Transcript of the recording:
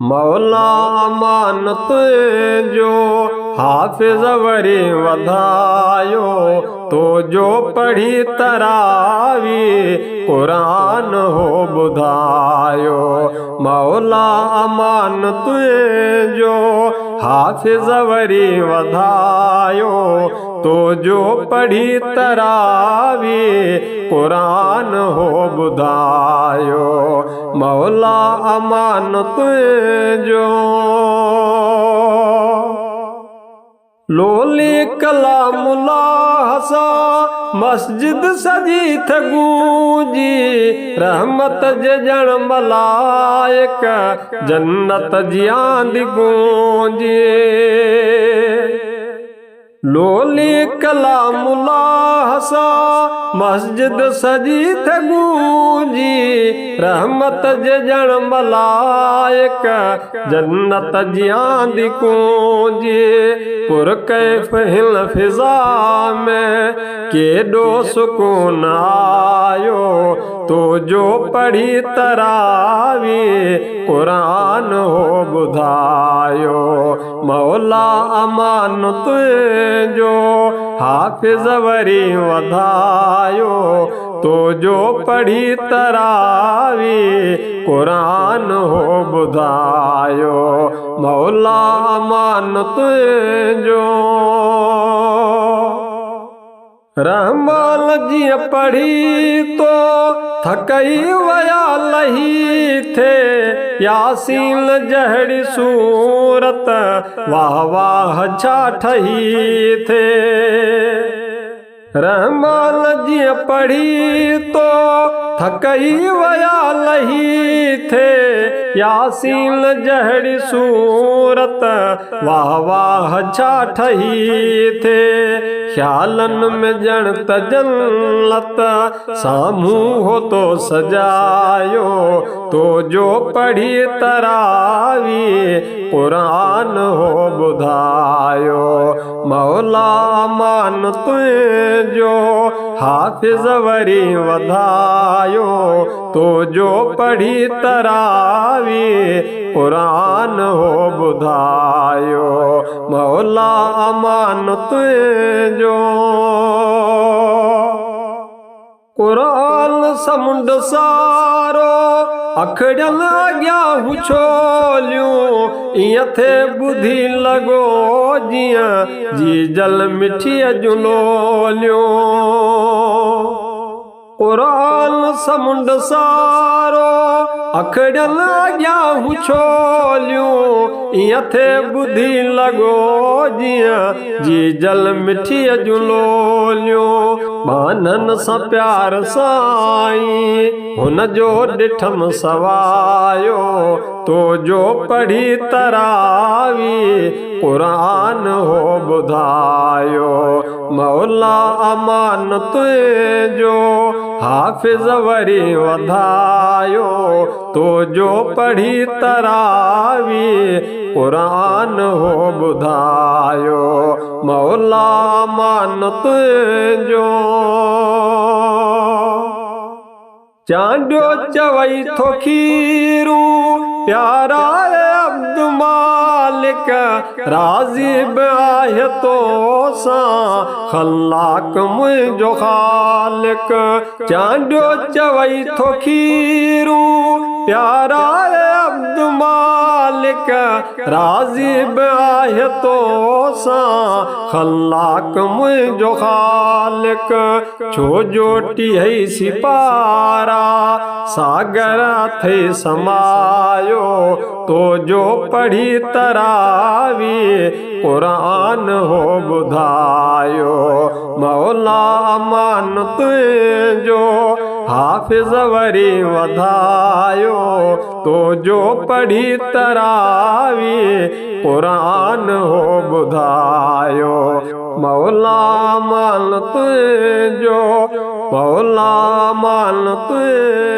मौला अमान तुझो हाफिज़ वरी वधायो, तो जो पढ़ी तरावी कुरान हो बुधायो। मौला अमान तुझो हाफिज़ वरी वधायो, तो जो पढ़ी तरावी कुरान हो बुधायो। मौला अमान तुझो लोली कलामुल्लाह सा मस्जिद सजी थ गूंजी, रहमत जण मलाइक जन्नत जी आंदी गूंजी। लोली कलामुल्लाह सा मस्जिद सजी थ गूंजी, रहमत जण मलाइक जन्नत जी आंदी गूंजी। पुरकैफ़ हिल फिज़ा में केॾो सुकून आयो, तो जो पढ़ी तरावी कुरान हो बुधायो। मौला अमान तुझो हाफिज़ वरी वधायो, तो जो पढ़ी तरावी कुरान हो बुधायो। मौला अमान तुझो रहमान जी पढ़ी तो थकई वया लही थे, यासीन जहड़ी सूरत वाह वाह छा ठही थे। रहमान जी पढ़ी तो थकई वया लही थे, यासीन जहड़ी सूरत वाह वाह छा ठही थे। ख्यालन में जण त जन्नत सामूं हो तो सजायो, तो जो पढ़ी तरावी कुरान हो बुधायो। मौला अमान तुझो हाफिज़ वरी वधायो, तो जो पढ़ी तरावी कुरान हो बुधायो। मौला अमान तुझो कुरान समुंड सारो अखड़ियल अॻियां छोलियूं, इएं थे ॿुधी लॻो जीअं जी जल मिठीअ जूं लोलियूं। कुरान समुंड सारो अखड़ियल अॻियां छोलियूं, इएं थे ॿुधी लॻो जीअं जी जल मिठीअ जूं लोलियूं। मानन सां प्यार साईं हुन जो ॾिठम सवायो, तो जो पढ़ी तरावी कुरान हो बुधायो। मौला अमान तुझो हाफिज़ वरी वधायो, तो जो पढ़ी तरावी कुरान हो बुधायो। मौला अमान तुझो चांडो चवई थो खीरू प्यारा अब्द मालिक, राज़ी बि आहे तो सां ख़लाक़ मुंहिंजो ख़ालिक। चांडो चवई थो खीरू प्यारा अब्द मालिक, राज़ी बि आहे तो सां ख़लाक़ मुंहिंजो ख़ालिक। छो जो टीह सिपारा सागर थे समायो, तो जो पढ़ी तरावी कुरान हो बुधायो। मौला अमान तुझो हाफिज़ वरी वधायो, तो जो पढ़ी तरावी कुरान हो बुधायो। मौला अमान तुझो मौला अमान तुझो।